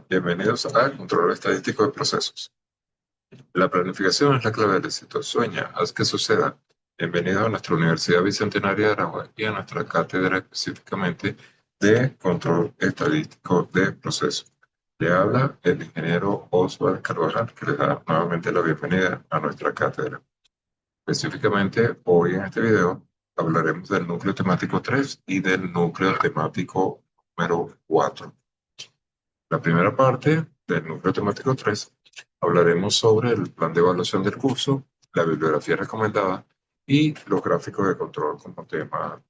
Bienvenidos al control estadístico de procesos. La planificación es la clave del éxito. Sueña, haz que suceda. Bienvenido a nuestra Universidad Bicentenaria de Aragua y a nuestra cátedra específicamente de control estadístico de procesos. Le habla el ingeniero Oswald Carvajal, que le da nuevamente la bienvenida a nuestra cátedra. Específicamente, hoy en este video hablaremos del núcleo temático 3 y del núcleo temático número 4. La primera parte del núcleo temático 3 hablaremos sobre el plan de evaluación del curso, la bibliografía recomendada y los gráficos de control como tema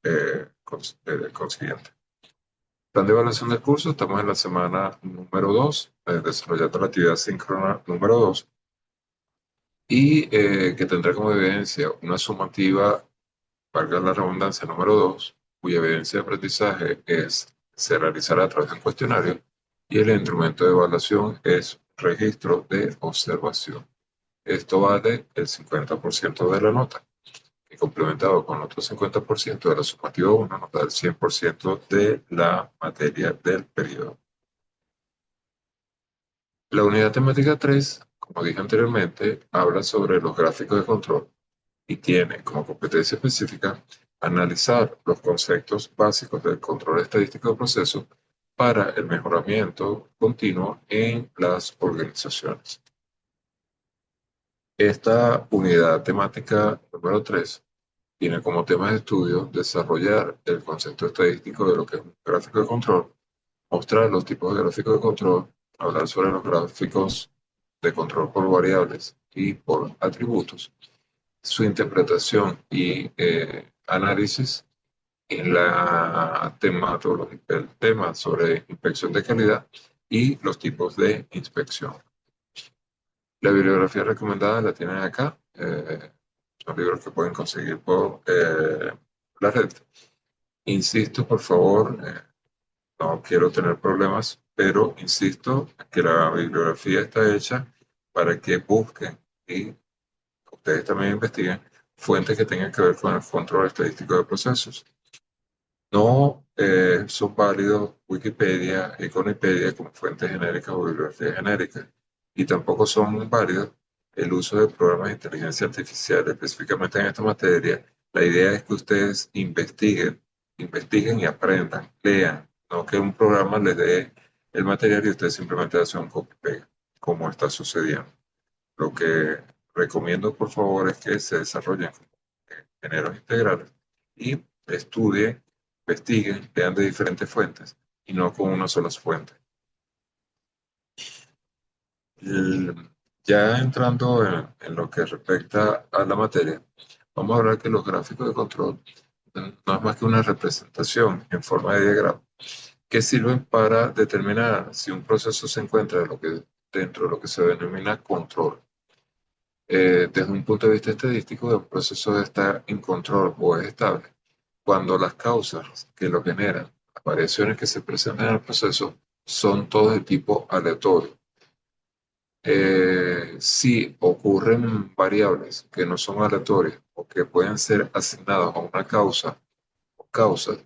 consiguiente. Plan de evaluación del curso, estamos en la semana número 2, desarrollando la actividad síncrona número 2 y que tendrá como evidencia una sumativa, valga la redundancia, número 2, cuya evidencia de aprendizaje se realizará a través de un cuestionario y el instrumento de evaluación es registro de observación. Esto vale el 50% de la nota, y complementado con otro 50% de la sumativa 1, nos da el 100% de la materia del periodo. La unidad temática 3, como dije anteriormente, habla sobre los gráficos de control y tiene como competencia específica analizar los conceptos básicos del control estadístico de procesos para el mejoramiento continuo en las organizaciones. Esta unidad temática número 3 tiene como tema de estudio desarrollar el concepto estadístico de lo que es un gráfico de control, mostrar los tipos de gráficos de control, hablar sobre los gráficos de control por variables y por atributos, su interpretación y análisis en la tematología, el tema sobre inspección de calidad y los tipos de inspección. La bibliografía recomendada la tienen acá. Son libros que pueden conseguir por la red. Insisto, por favor, no quiero tener problemas, pero insisto que la bibliografía está hecha para que busquen y ustedes también investiguen fuentes que tengan que ver con el control estadístico de procesos. No son válidos Wikipedia, Econopedia como fuentes genéricas o bibliografías genéricas, y tampoco son válidos el uso de programas de inteligencia artificial, específicamente en esta materia. La idea es que ustedes investiguen y aprendan, lean, no que un programa les dé el material y ustedes simplemente hacen un copy-paste, como está sucediendo. Lo que recomiendo, por favor, es que se desarrollen géneros integrales y estudien, investiguen, lean de diferentes fuentes y no con una sola fuente. Ya entrando en lo que respecta a la materia, vamos a hablar que los gráficos de control no es más que una representación en forma de diagrama que sirven para determinar si un proceso se encuentra dentro de lo que se denomina control. Desde un punto de vista estadístico, el proceso está en control o es estable cuando las causas que lo generan, las variaciones que se presentan en el proceso, son todas de tipo aleatorio. Si ocurren variables que no son aleatorias o que pueden ser asignadas a una causa o causas,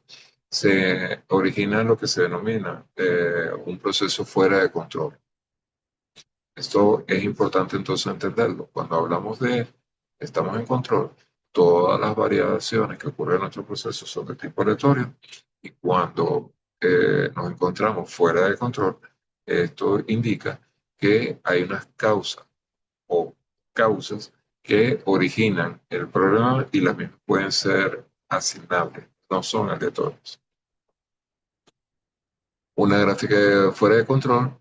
se origina lo que se denomina un proceso fuera de control. Esto es importante entonces entenderlo. Cuando hablamos de estamos en control, todas las variaciones que ocurren en nuestro proceso son de tipo aleatorio y cuando nos encontramos fuera de control, esto indica que hay unas causas o causas que originan el problema y las mismas pueden ser asignables, no son aleatorias. Una gráfica fuera de control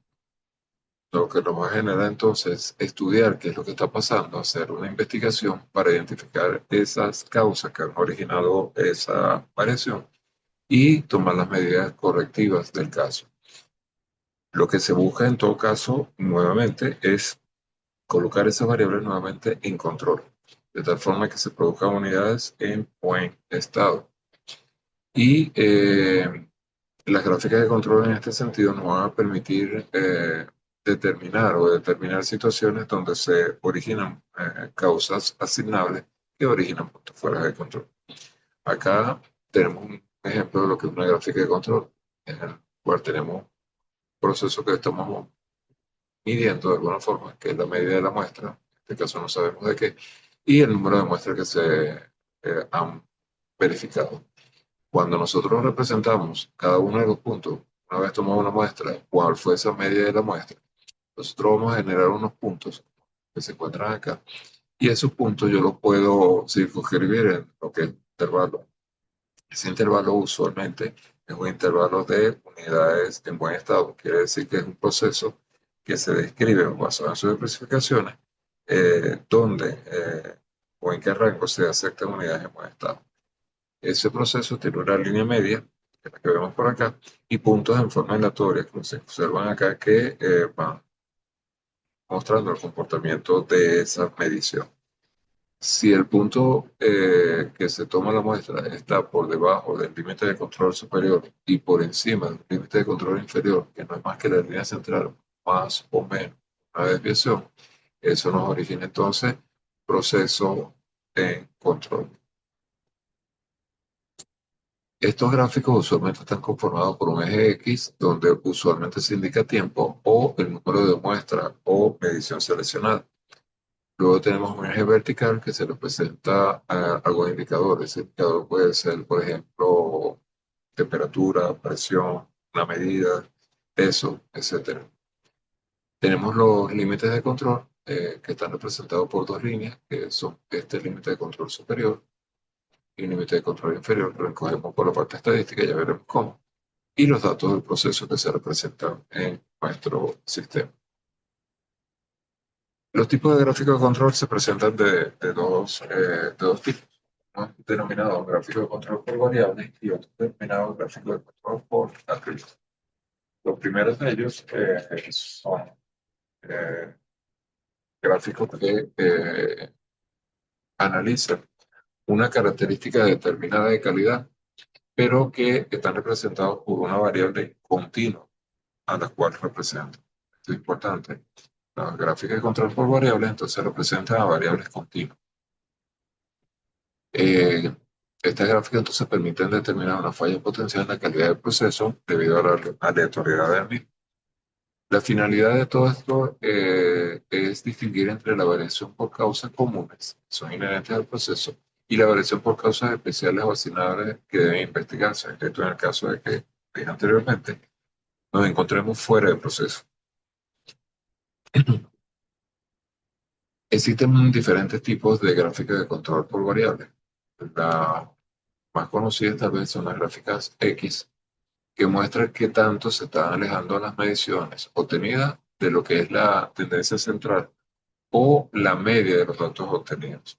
lo que nos va a generar entonces es estudiar qué es lo que está pasando, hacer una investigación para identificar esas causas que han originado esa variación y tomar las medidas correctivas del caso. Lo que se busca en todo caso, nuevamente, es colocar esas variables nuevamente en control, de tal forma que se produzcan unidades en buen estado. Y las gráficas de control en este sentido nos van a permitir determinar situaciones donde se originan causas asignables que originan puntos fuera de control. Acá tenemos un ejemplo de lo que es una gráfica de control, en el cual tenemos un proceso que estamos midiendo de alguna forma, que es la medida de la muestra, en este caso no sabemos de qué, y el número de muestras que se han verificado. Cuando nosotros representamos cada uno de los puntos, una vez tomamos una muestra, cuál fue esa medida de la muestra, nosotros vamos a generar unos puntos que se encuentran acá, y esos puntos yo los puedo circunscribir en lo que es intervalo. Ese intervalo usualmente es un intervalo de unidades en buen estado, quiere decir que es un proceso que se describe basado en sus especificaciones, donde o en qué rango se aceptan unidades en buen estado. Ese proceso tiene una línea media, que es la que vemos por acá, y puntos en forma aleatoria, que se observan acá, que van mostrando el comportamiento de esa medición. Si el punto que se toma la muestra está por debajo del límite de control superior y por encima del límite de control inferior, que no es más que la línea central, más o menos una desviación, eso nos origina entonces proceso en control. Estos gráficos usualmente están conformados por un eje X, donde usualmente se indica tiempo o el número de muestra o medición seleccionada. Luego tenemos un eje vertical que se representa a algunos indicadores. Ese indicador puede ser, por ejemplo, temperatura, presión, una medida, peso, etcétera. Tenemos los límites de control que están representados por dos líneas, que son este límite de control superior y el límite de control inferior. Lo encogemos por la parte estadística, ya veremos cómo. Y los datos del proceso que se representan en nuestro sistema. Los tipos de gráficos de control se presentan de dos tipos. Uno denominado gráfico de control por variables y otro denominado gráfico de control por atributos. Los primeros de ellos son eh, gráficos que analizan una característica determinada de calidad, pero que están representados por una variable continua a la cual representan. Esto es importante. Las gráficas de control por variables entonces representan a variables continuas. Eh, Estas gráficas entonces permiten determinar una falla potencial en la calidad del proceso debido a la aleatoriedad del mismo. La finalidad de todo esto es distinguir entre la variación por causas comunes, que son inherentes al proceso, y la variación por causas especiales o asignables que deben investigarse. Esto en el caso de que, dije anteriormente, nos encontremos fuera del proceso. Existen diferentes tipos de gráficas de control por variables. La más conocida tal vez son las gráficas X, que muestra qué tanto se están alejando las mediciones obtenidas de lo que es la tendencia central o la media de los datos obtenidos.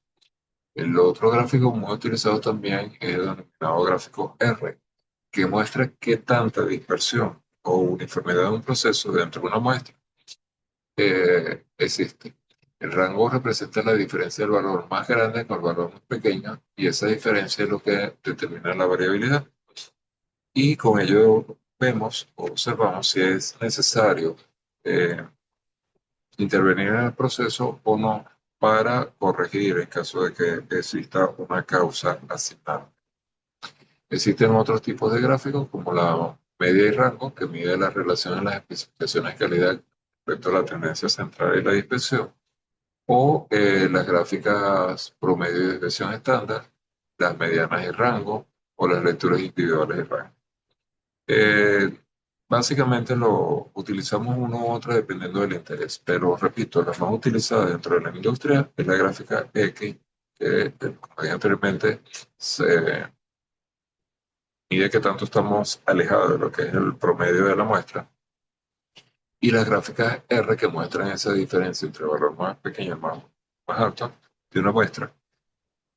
El otro gráfico muy utilizado también es el denominado gráfico R, que muestra qué tanta dispersión o uniformidad de un proceso dentro de una muestra existe. El rango representa la diferencia del valor más grande con el valor más pequeño y esa diferencia es lo que determina la variabilidad. Y con ello vemos o observamos si es necesario eh, intervenir en el proceso o no para corregir en caso de que exista una causa asignada. Existen otros tipos de gráficos como la media y rango que mide la relación en las especificaciones de calidad respecto a la tendencia central y la dispersión, o las gráficas promedio y desviación estándar, las medianas y rango o las lecturas individuales y rango. Eh, Básicamente lo utilizamos uno u otro dependiendo del interés, pero repito, la más utilizada dentro de la industria es la gráfica X, que como dije anteriormente, se mide que tanto estamos alejados de lo que es el promedio de la muestra, y las gráficas R que muestran esa diferencia entre el valor más pequeño y el más alto de una muestra,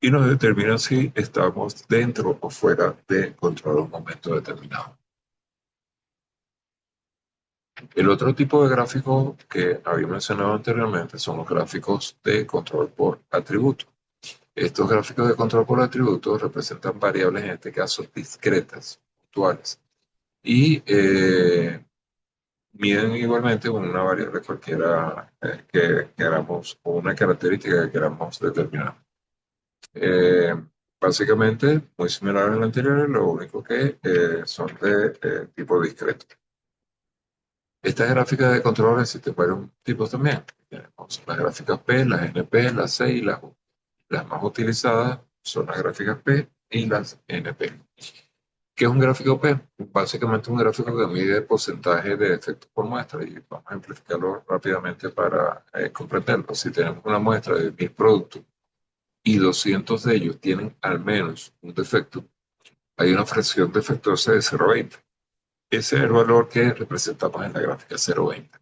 y nos determinan si estamos dentro o fuera de control en un momento determinado. El otro tipo de gráfico que había mencionado anteriormente son los gráficos de control por atributo. Estos gráficos de control por atributo representan variables, en este caso discretas, puntuales, y miden igualmente una variable cualquiera que queramos, o una característica que queramos determinar. Eh, Básicamente, muy similar al anterior, lo único que son de tipo discreto. Estas gráficas de control existen varios tipos también. Tenemos las gráficas P, las NP, las C y las U. Las más utilizadas son las gráficas P y las NP. ¿Qué es un gráfico P? Básicamente un gráfico que mide el porcentaje de efectos por muestra y vamos a ejemplificarlo rápidamente para comprenderlo. Si tenemos una muestra de 1000 productos y 200 de ellos tienen al menos un defecto, hay una fracción defectuosa de 0,20. Ese es el valor que representamos en la gráfica 0,20.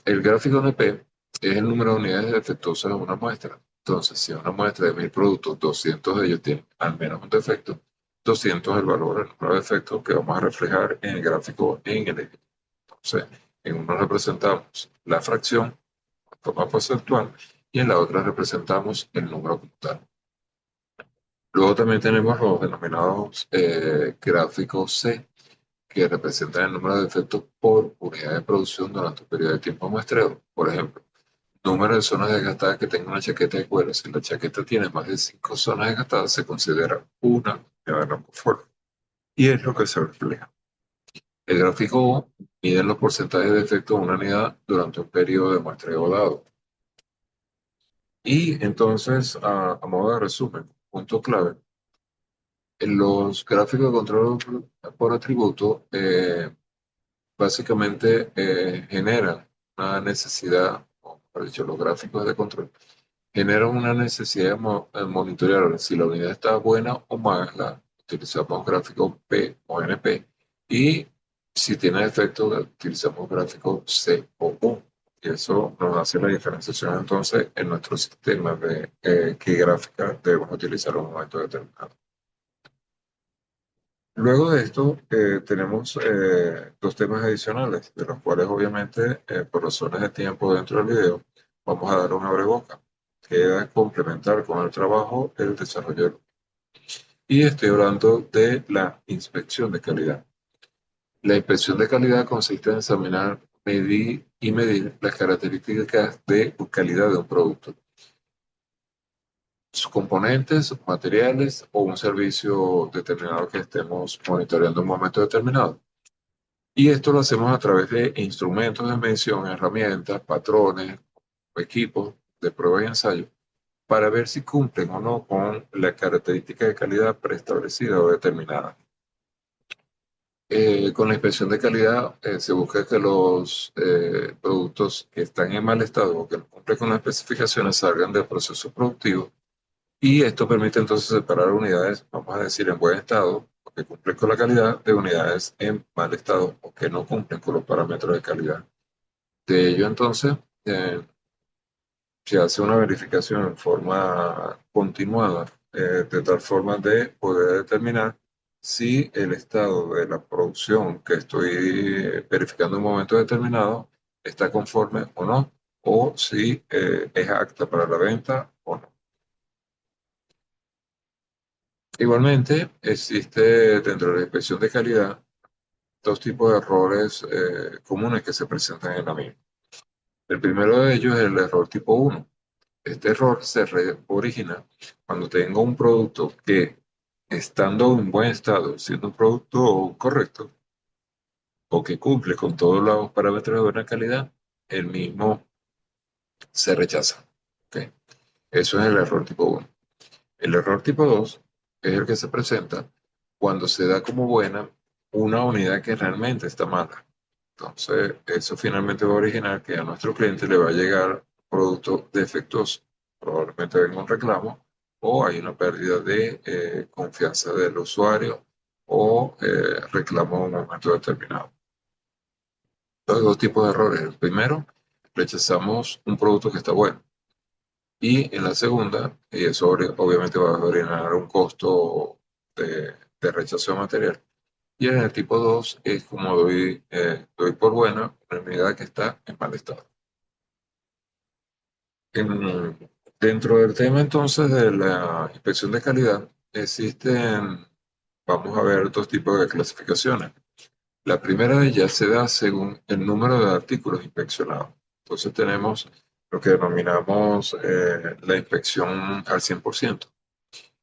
El gráfico NP es el número de unidades defectuosas de una muestra. Entonces, si una muestra de 1000 productos, 200 de ellos tienen al menos un defecto, 200 es el valor del número de defectos que vamos a reflejar en el gráfico en el eje. Entonces, en uno representamos la fracción de forma porcentual y en la otra representamos el número como tal. Luego también tenemos los denominados gráficos C, que representan el número de defectos por unidad de producción durante un periodo de tiempo muestreo. Por ejemplo, número de zonas desgastadas que tenga una chaqueta de cuero. Si la chaqueta tiene más de 5 zonas desgastadas, se considera una unidad de non-conforme. Y es lo que se refleja. El gráfico mide los porcentajes de defecto de una unidad durante un periodo de muestreo dado. Y entonces, a modo de resumen, punto clave, en los gráficos de control por atributo básicamente generan una necesidad, o mejor dicho, los gráficos de control generan una necesidad de monitorear si la unidad está buena o mala. Utilizamos gráficos P o NP. Y si tiene defecto, utilizamos gráficos C o U. Y eso nos hace la diferenciación entonces en nuestro sistema de qué gráfica debemos utilizar en un momento determinado. Luego de esto, tenemos dos temas adicionales, de los cuales obviamente, por razones de tiempo dentro del video, vamos a dar una abrebocas. Queda complementar con el trabajo el desarrollo. Y estoy hablando de la inspección de calidad. La inspección de calidad consiste en examinar, medir y medir las características de calidad de un producto, sus componentes, sus materiales o un servicio determinado que estemos monitoreando en un momento determinado. Y esto lo hacemos a través de instrumentos de medición, herramientas, patrones, equipos de prueba y ensayo, para ver si cumplen o no con la característica de calidad preestablecida o determinada. Con la inspección de calidad se busca que los productos que están en mal estado o que no cumplen con las especificaciones salgan del proceso productivo, y esto permite entonces separar unidades, vamos a decir, en buen estado, o que cumplen con la calidad, de unidades en mal estado o que no cumplen con los parámetros de calidad. De ello entonces se hace una verificación en forma continuada, de tal forma de poder determinar si el estado de la producción que estoy verificando en un momento determinado está conforme o no, o si es apta para la venta o no. Igualmente, existe dentro de la inspección de calidad dos tipos de errores comunes que se presentan en la misma. El primero de ellos es el error tipo 1. Este error se origina cuando tengo un producto que, estando en buen estado, siendo un producto correcto o que cumple con todos los parámetros de buena calidad, el mismo se rechaza. ¿Ok? Eso es el error tipo 1. El error tipo 2 es el que se presenta cuando se da como buena una unidad que realmente está mala. Entonces, eso finalmente va a originar que a nuestro cliente le va a llegar un producto defectuoso. Probablemente venga un reclamo o hay una pérdida de confianza del usuario o reclamo en un momento determinado. Hay dos tipos de errores. El primero, rechazamos un producto que está bueno. Y en la segunda, y eso obviamente va a originar un costo de rechazo de material. Y en el tipo 2 es como doy por buena una unidad que está en mal estado. Dentro del tema entonces de la inspección de calidad, existen, vamos a ver, dos tipos de clasificaciones. La primera de ellas se da según el número de artículos inspeccionados. Entonces tenemos lo que denominamos la inspección al 100%.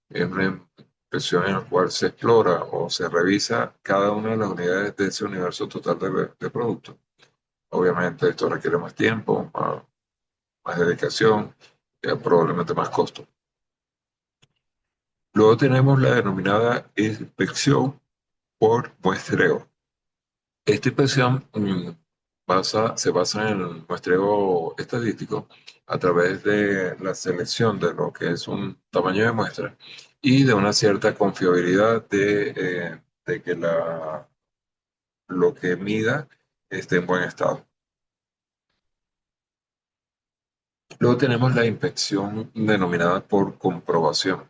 Es una inspección en la cual se explora o se revisa cada una de las unidades de ese universo total de productos. Obviamente esto requiere más tiempo, más dedicación, probablemente más costo. Luego tenemos la denominada inspección por muestreo. Esta inspección se basa en el muestreo estadístico a través de la selección de lo que es un tamaño de muestra y de una cierta confiabilidad de que lo que mida esté en buen estado. Luego tenemos la inspección denominada por comprobación.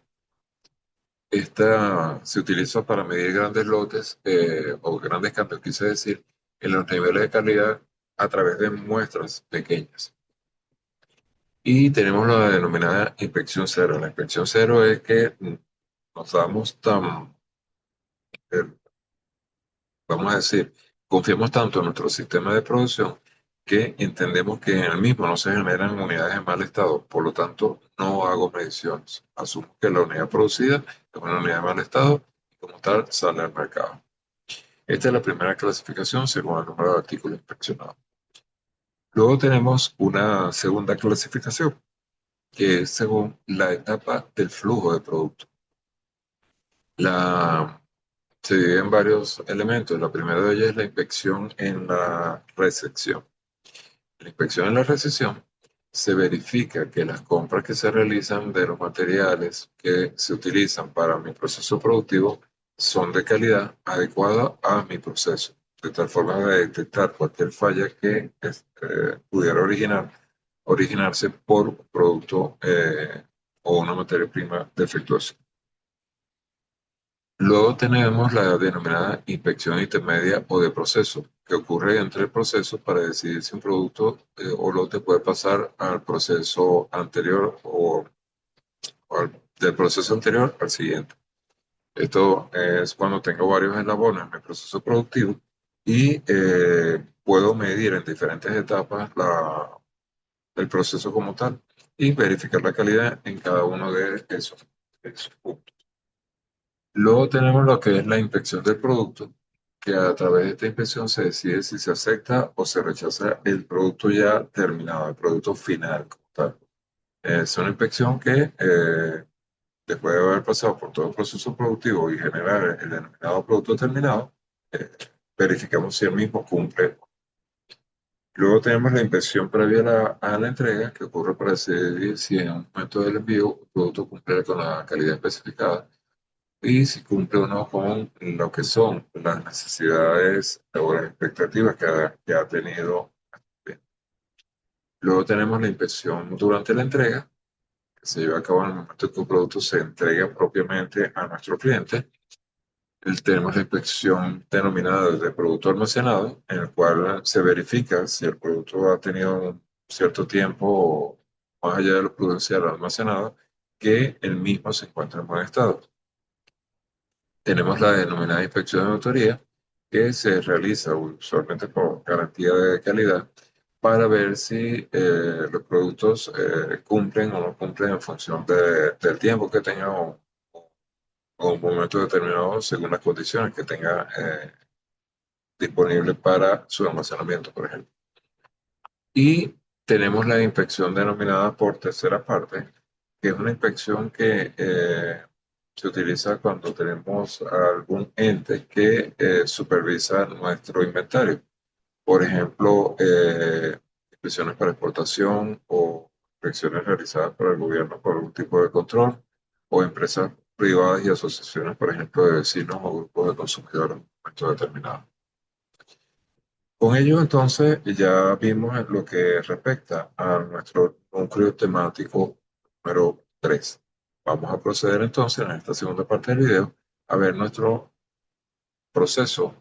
Esta se utiliza para medir grandes lotes o grandes cambios, quise decir, en los niveles de calidad a través de muestras pequeñas. Y tenemos la denominada inspección cero. La inspección cero es que nos damos eh, vamos a decir, confiamos tanto en nuestro sistema de producción que entendemos que en el mismo no se generan unidades en mal estado. Por lo tanto, no hago mediciones. Asumo que la unidad producida es una unidad en mal estado y como tal sale al mercado. Esta es la primera clasificación según el número de artículos inspeccionados. Luego tenemos una segunda clasificación que es según la etapa del flujo de producto. La, Se divide en varios elementos. La primera de ellas es la inspección en la recepción. La inspección en la recepción se verifica que las compras que se realizan de los materiales que se utilizan para mi proceso productivo son de calidad adecuada a mi proceso, de tal forma de detectar cualquier falla que pudiera originarse por un producto o una materia prima defectuosa. Luego tenemos la denominada inspección intermedia o de proceso, que ocurre entre el proceso para decidir si un producto o lote puede pasar al proceso anterior del proceso anterior al siguiente. Esto es cuando tengo varios eslabones en mi proceso productivo y puedo medir en diferentes etapas el proceso como tal y verificar la calidad en cada uno de esos puntos. Luego tenemos lo que es la inspección del producto, que a través de esta inspección se decide si se acepta o se rechaza el producto ya terminado, el producto final como tal. Es una inspección que después de haber pasado por todo el proceso productivo y generar el denominado producto terminado, eh, verificamos si el mismo cumple. Luego tenemos la inspección previa a la entrega, que ocurre para decidir si en un momento del envío el producto cumple con la calidad especificada y si cumple o no con lo que son las necesidades o las expectativas que ha tenido. Luego tenemos la inspección durante la entrega, que se lleva a cabo en el momento que un producto se entrega propiamente a nuestro cliente. Tenemos la inspección denominada de producto almacenado, en el cual se verifica si el producto ha tenido un cierto tiempo más allá de lo prudencial almacenado, que el mismo se encuentra en buen estado. Tenemos la denominada inspección de autoría, que se realiza usualmente por garantía de calidad para ver si los productos cumplen o no cumplen en función del tiempo que tenga o un momento determinado según las condiciones que tenga disponible para su almacenamiento, por ejemplo. Y tenemos la inspección denominada por tercera parte, que es una inspección que se utiliza cuando tenemos algún ente que supervisa nuestro inventario. Por ejemplo, inspecciones para exportación o inspecciones realizadas por el gobierno por algún tipo de control o empresas privadas y asociaciones, por ejemplo, de vecinos o grupos de consumidores en un momento determinado. Con ello, entonces, ya vimos lo que respecta a nuestro núcleo temático número 3. Vamos a proceder entonces en esta segunda parte del video a ver nuestro proceso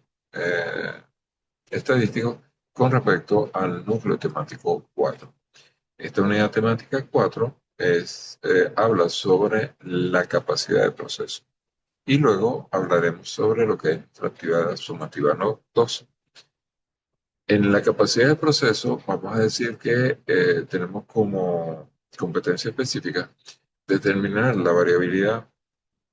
estadístico con respecto al núcleo temático 4. Esta unidad temática 4 habla sobre la capacidad de proceso y luego hablaremos sobre lo que es nuestra actividad sumativa no 2. En la capacidad de proceso, vamos a decir que tenemos como competencia específica determinar la variabilidad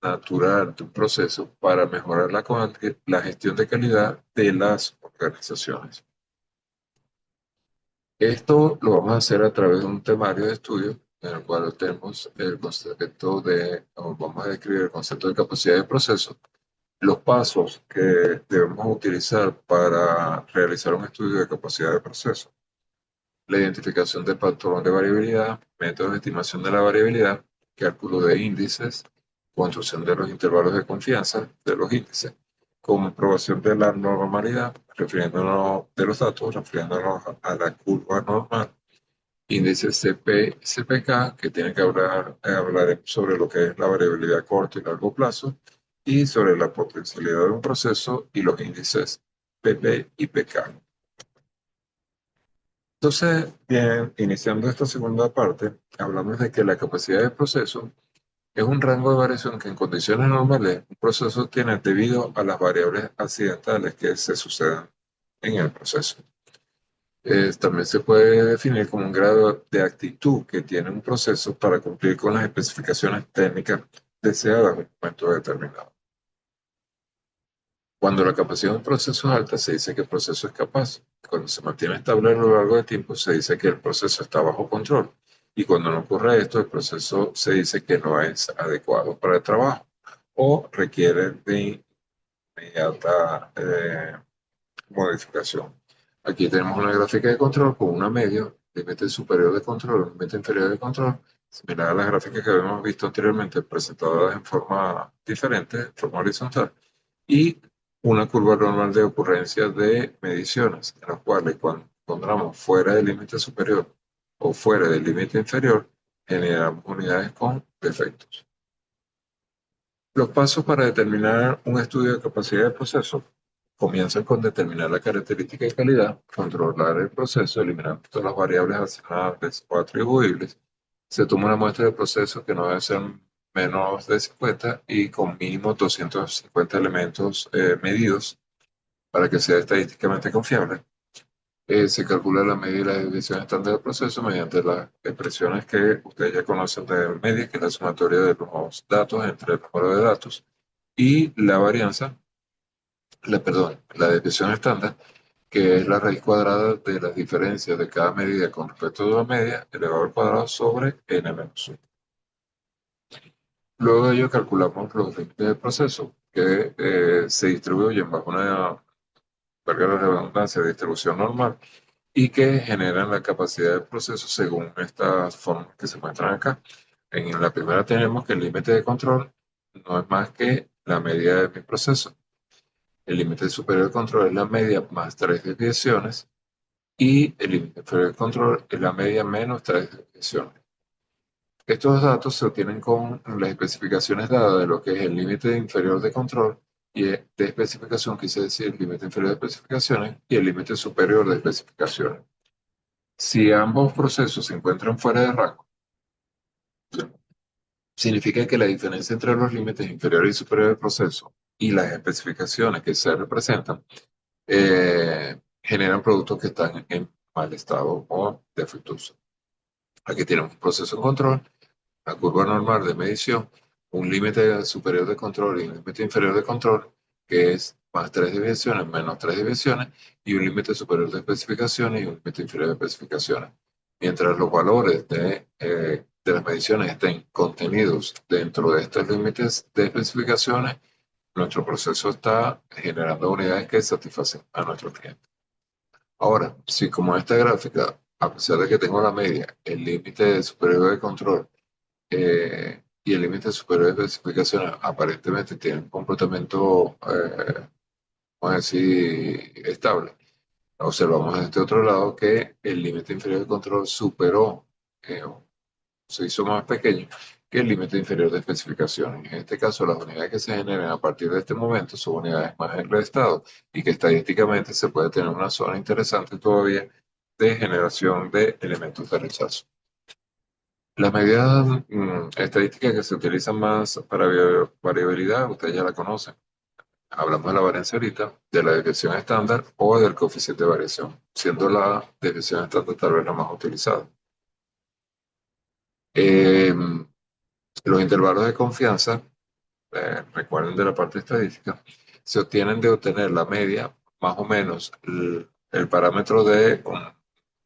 natural de un proceso para mejorar la gestión de calidad de las organizaciones. Esto lo vamos a hacer a través de un temario de estudio en el cual tenemos el concepto o vamos a describir el concepto de capacidad de proceso, los pasos que debemos utilizar para realizar un estudio de capacidad de proceso, la identificación del patrón de variabilidad, métodos de estimación de la variabilidad, cálculo de índices, construcción de los intervalos de confianza de los índices, comprobación de la normalidad, refiriéndonos de los datos, refiriéndonos a la curva normal, índice CPK, que tiene que hablar sobre lo que es la variabilidad a corto y largo plazo, y sobre la potencialidad de un proceso y los índices PP y PK. Entonces, bien, iniciando esta segunda parte, hablamos de que la capacidad de proceso es un rango de variación que en condiciones normales un proceso tiene debido a las variables accidentales que se suceden en el proceso. También se puede definir como un grado de actitud que tiene un proceso para cumplir con las especificaciones técnicas deseadas en un momento determinado. Cuando la capacidad de un proceso es alta, se dice que el proceso es capaz. Cuando se mantiene estable a lo largo del tiempo, se dice que el proceso está bajo control. Y cuando no ocurre esto, el proceso se dice que no es adecuado para el trabajo o requiere de inmediata modificación. Aquí tenemos una gráfica de control con una media, límite superior de control, límite inferior de control, similar a las gráficas que habíamos visto anteriormente, presentadas en forma diferente, en forma horizontal, y una curva normal de ocurrencia de mediciones, en las cuales cuando encontramos fuera del límite superior o fuera del límite inferior, generamos unidades con defectos. Los pasos para determinar un estudio de capacidad de proceso comienzan con determinar la característica de calidad, controlar el proceso, eliminar todas las variables asignables o atribuibles. Se toma una muestra de proceso que no debe ser menos de 50 y con mínimo 250 elementos medidos para que sea estadísticamente confiable. Se calcula la medida y la desviación estándar del proceso mediante las expresiones que ustedes ya conocen de media, que es la sumatoria de los datos entre el número de datos y la varianza, la desviación estándar, que es la raíz cuadrada de las diferencias de cada medida con respecto a la media elevado al cuadrado sobre n-1. Luego de ello calculamos los límites del proceso que se distribuyen bajo una, valga la redundancia, distribución normal y que generan la capacidad del proceso según estas formas que se muestran acá. En la primera tenemos que el límite de control no es más que la medida de mi proceso. El límite superior de control es la media más tres desviaciones y el límite inferior de control es la media menos tres desviaciones. Estos datos se obtienen con las especificaciones dadas de lo que es el límite inferior de control y de especificación, quise decir el límite inferior de especificaciones y el límite superior de especificaciones. Si ambos procesos se encuentran fuera de rango, significa que la diferencia entre los límites inferior y superior del proceso y las especificaciones que se representan generan productos que están en mal estado o defectuosos. Aquí tenemos un proceso de control, la curva normal de medición, un límite superior de control y un límite inferior de control, que es más tres desviaciones, menos tres desviaciones, y un límite superior de especificaciones y un límite inferior de especificaciones. Mientras los valores de las mediciones estén contenidos dentro de estos límites de especificaciones, nuestro proceso está generando unidades que satisfacen a nuestro cliente. Ahora, si como esta gráfica, a pesar de que tengo la media, el límite superior de control y el límite superior de especificaciones aparentemente tienen un comportamiento, vamos a decir, estable. Observamos en este otro lado que el límite inferior de control superó, se hizo más pequeño que el límite inferior de especificaciones. En este caso, las unidades que se generan a partir de este momento son unidades más en estado y que estadísticamente se puede tener una zona interesante todavía de generación de elementos de rechazo. Las medidas estadísticas que se utilizan más para variabilidad, ustedes ya la conocen. Hablamos de la varianza ahorita, de la desviación estándar o del coeficiente de variación, siendo la desviación estándar tal vez la más utilizada. Eh, los intervalos de confianza, recuerden de la parte estadística, se obtienen de obtener la media, más o menos el parámetro de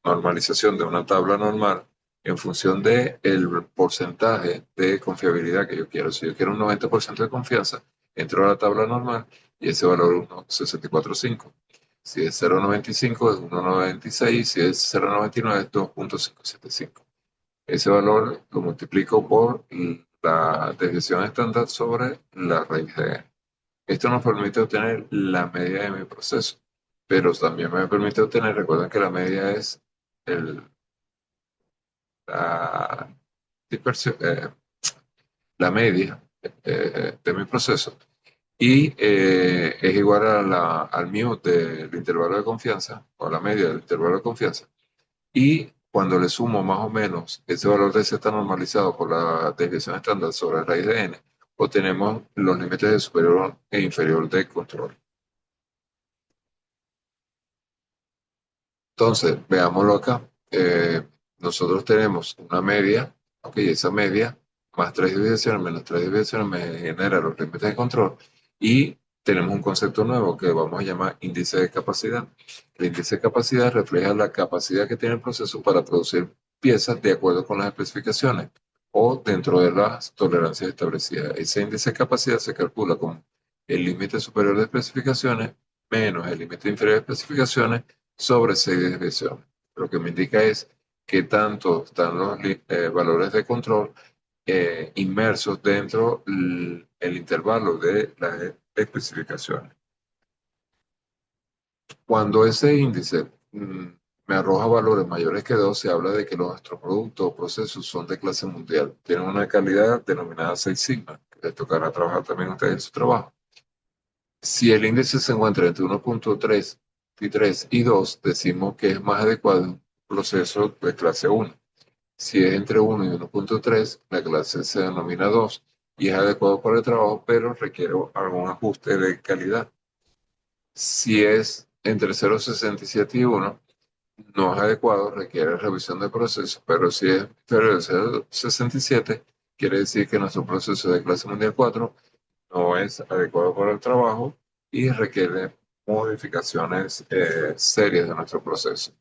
normalización de una tabla normal en función del porcentaje de confiabilidad que yo quiero. Si yo quiero un 90% de confianza, entro a la tabla normal y ese valor es 1,645. Si es 0,95 es 1,96, si es 0,99 es 2,575. Ese valor lo multiplico por la desviación estándar sobre la raíz de n. Esto nos permite obtener la media de mi proceso, pero también me permite obtener, recuerden que la media es el, la, la media de mi proceso y es igual a al mu del intervalo de confianza o a la media del intervalo de confianza. Y cuando le sumo más o menos ese valor de z normalizado por la desviación estándar sobre la raíz de n, obtenemos los límites de superior e inferior de control. Entonces, veámoslo acá. Nosotros tenemos una media, ok, esa media más tres desviaciones menos tres desviaciones me genera los límites de control y tenemos un concepto nuevo que vamos a llamar índice de capacidad. El índice de capacidad refleja la capacidad que tiene el proceso para producir piezas de acuerdo con las especificaciones o dentro de las tolerancias establecidas. Ese índice de capacidad se calcula como el límite superior de especificaciones menos el límite inferior de especificaciones sobre 6 desviaciones. Lo que me indica es que tanto están los valores de control inmersos dentro el intervalo de las especificaciones. Cuando ese índice me arroja valores mayores que 2, se habla de que nuestros productos o procesos son de clase mundial. Tienen una calidad denominada 6 sigma, que les tocará trabajar también ustedes en su trabajo. Si el índice se encuentra entre 1,3 y 3 y 2, decimos que es más adecuado un proceso de clase 1. Si es entre 1 y 1,3, la clase se denomina 2 y es adecuado para el trabajo, pero requiere algún ajuste de calidad. Si es entre 0,67 y 1, no es adecuado, requiere revisión de proceso, pero si es inferior a 0,67, quiere decir que nuestro proceso de clase mundial 4 no es adecuado para el trabajo y requiere modificaciones serias de nuestro proceso.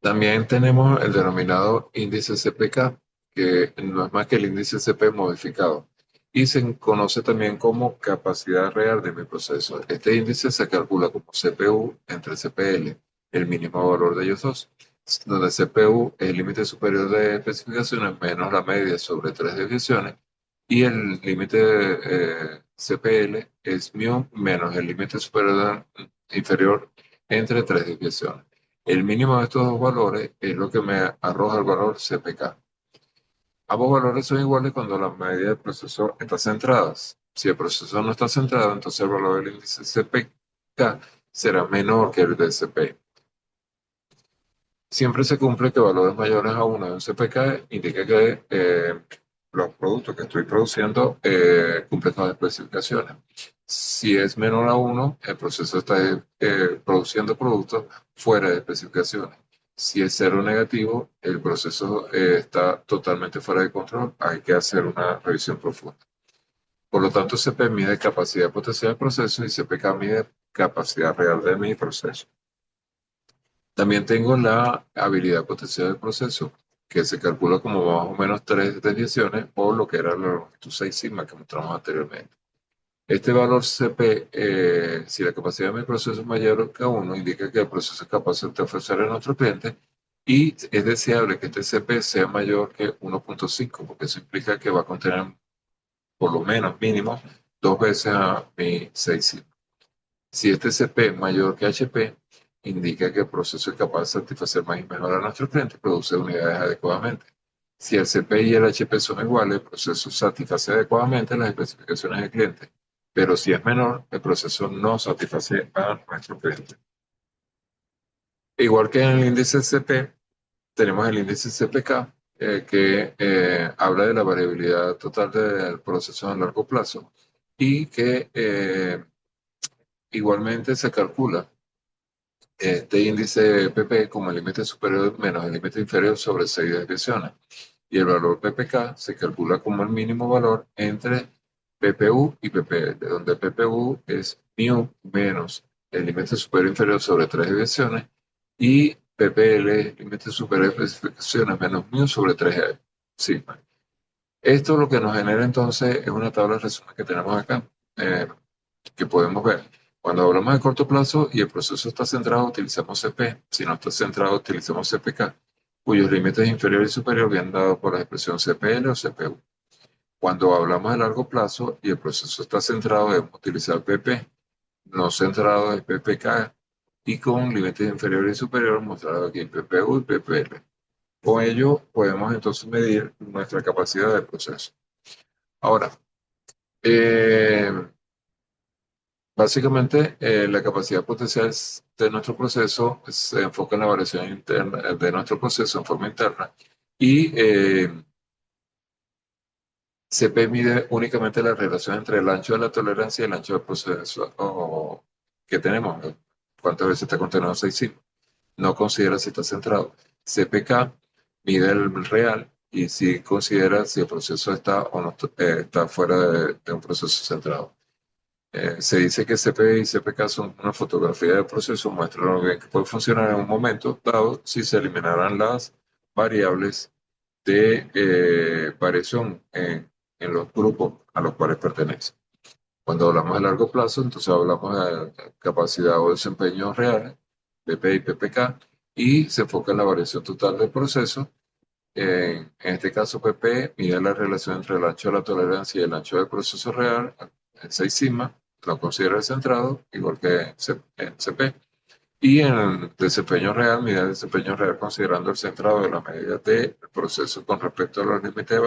También tenemos el denominado índice CPK, que no es más que el índice CP modificado, y se conoce también como capacidad real de mi proceso. Este índice se calcula como CPU entre CPL, el mínimo valor de ellos dos, donde CPU es el límite superior de especificaciones menos la media sobre tres desviaciones, y el límite CPL es mu menos el límite superior inferior entre tres desviaciones. El mínimo de estos dos valores es lo que me arroja el valor CPK. Ambos valores son iguales cuando la medida del proceso está centrada. Si el proceso no está centrado, entonces el valor del índice CPK será menor que el del CP. Siempre se cumple que valores mayores a 1 de un CPK indica que los productos que estoy produciendo cumplen con las especificaciones. Si es menor a 1, el proceso está produciendo productos fuera de especificaciones. Si es cero negativo, el proceso está totalmente fuera de control. Hay que hacer una revisión profunda. Por lo tanto, CP mide capacidad potencial del proceso y CPK mide capacidad real de mi proceso. También tengo la habilidad potencial del proceso, que se calcula como más o menos tres desviaciones o lo que era la longitud 6 sigma que mostramos anteriormente. Este valor CP, si la capacidad de mi proceso es mayor que 1, indica que el proceso es capaz de ofrecer a nuestro cliente y es deseable que este CP sea mayor que 1,5, porque eso implica que va a contener por lo menos mínimo dos veces a mi 6 sigma. Si este CP es mayor que HP, indica que el proceso es capaz de satisfacer más y mejor a nuestro cliente y produce unidades adecuadamente. Si el CP y el HP son iguales, el proceso satisface adecuadamente las especificaciones del cliente. Pero si es menor, el proceso no satisface a nuestro cliente. Igual que en el índice CP, tenemos el índice CPK, que habla de la variabilidad total del proceso a largo plazo y que igualmente se calcula este índice PP como el límite superior menos el límite inferior sobre 6 desviaciones. Y el valor PPK se calcula como el mínimo valor entre PPU y PPL, donde PPU es mu menos el límite superior e inferior sobre 3 desviaciones, y PPL, límite superior de especificaciones menos mu sobre 3 sigma. Esto lo que nos genera entonces es una tabla de resumen que tenemos acá, que podemos ver. Cuando hablamos de corto plazo y el proceso está centrado, utilizamos CP. Si no está centrado, utilizamos CPK, cuyos límites inferior y superior vienen dados por la expresión CPL o CPU. Cuando hablamos de largo plazo y el proceso está centrado, debemos utilizar PP. No centrado es PPK, y con límites inferior y superior mostrado aquí PPU y PPL. Con ello podemos entonces medir nuestra capacidad de proceso. Ahora, eh, básicamente, la capacidad potencial de nuestro proceso se enfoca en la variación interna de nuestro proceso en forma interna, y CP mide únicamente la relación entre el ancho de la tolerancia y el ancho del proceso que tenemos. ¿Cuántas veces está contenido 6 sigma? No considera si está centrado. CPK mide el real y si considera si el proceso está o no está fuera de un proceso centrado. Se dice que CP y CPK son una fotografía del proceso, muestran lo bien que puede funcionar en un momento dado si se eliminaran las variables de variación en los grupos a los cuales pertenecen. Cuando hablamos de largo plazo, entonces hablamos de capacidad o desempeño real, PP y PPK, y se enfoca en la variación total del proceso. En este caso, PP mide la relación entre el ancho de la tolerancia y el ancho del proceso real, en 6 sigma, lo considera centrado, igual que en CP. Y en el desempeño real, mide el desempeño real considerando el centrado de la medida del proceso con respecto a los límites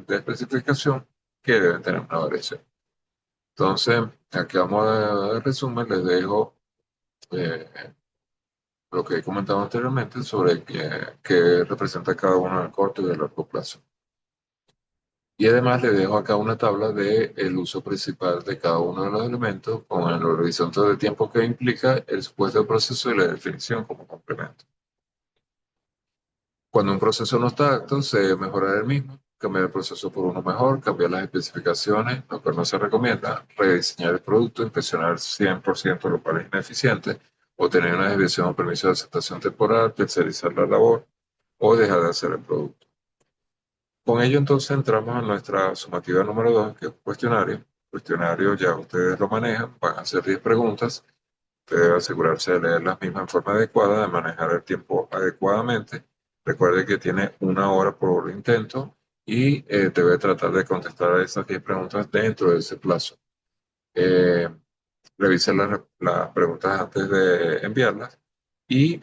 de especificación que deben tener una variación. Entonces, aquí vamos a dar resumen, les dejo eh, lo que he comentado anteriormente sobre qué representa cada uno en el corto y el largo plazo. Y además les dejo acá una tabla del uso principal de cada uno de los elementos con el horizonte de tiempo que implica el supuesto del proceso y la definición como complemento. Cuando un proceso no está apto, se debe mejorar el mismo, cambiar el proceso por uno mejor, cambiar las especificaciones, lo cual no se recomienda, rediseñar el producto, inspeccionar 100% lo cual es ineficiente, o tener una desviación o permiso de aceptación temporal, tercerizar la labor o dejar de hacer el producto. Con ello entonces entramos en nuestra sumativa número 2, que es un cuestionario. El cuestionario ya ustedes lo manejan, van a hacer 10 preguntas. Usted debe asegurarse de leerlas mismas en forma adecuada, de manejar el tiempo adecuadamente. Recuerde que tiene 1 hora por intento y debe tratar de contestar a esas 10 preguntas dentro de ese plazo. Eh, Revise las preguntas antes de enviarlas y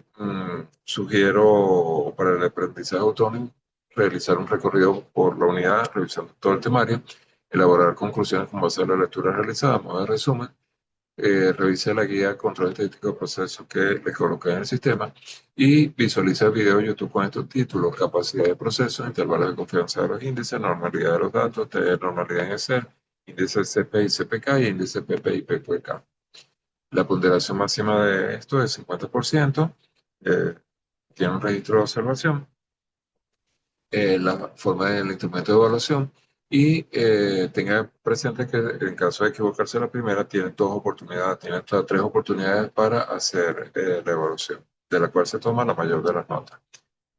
sugiero para el aprendizaje autónomo realizar un recorrido por la unidad, revisando todo el temario, elaborar conclusiones con base a la lectura realizada, a modo de resumen. Revise la guía control estadístico de procesos que le coloqué en el sistema y visualiza el video de YouTube con estos títulos: capacidad de proceso, intervalos de confianza de los índices, normalidad de los datos, normalidad en Excel, índice CP y CPK y índice PP y PPK. La ponderación máxima de esto es 50%, eh, tiene un registro de observación, la forma del instrumento de evaluación, y tenga presente que en caso de equivocarse la primera, tiene 2 oportunidades, tiene hasta 3 oportunidades para hacer la evaluación, de la cual se toma la mayor de las notas.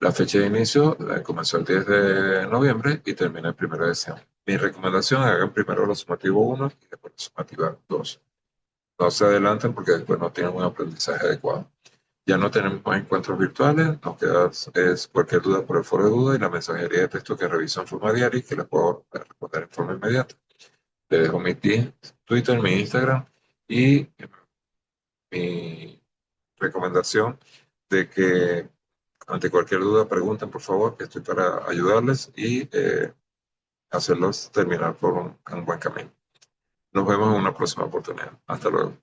La fecha de inicio comenzó el 10 de noviembre y termina el 1 de diciembre. Mi recomendación: hagan primero la sumativa 1 y después la sumativa 2. No se adelanten porque después no tienen un aprendizaje adecuado. Ya no tenemos más encuentros virtuales, nos queda cualquier duda por el foro de duda y la mensajería de texto que reviso en forma diaria y que les puedo responder en forma inmediata. Les dejo mi Twitter, mi Instagram y mi recomendación de que ante cualquier duda pregunten, por favor, que estoy para ayudarles y hacerlos terminar por un buen camino. Nos vemos en una próxima oportunidad. Hasta luego.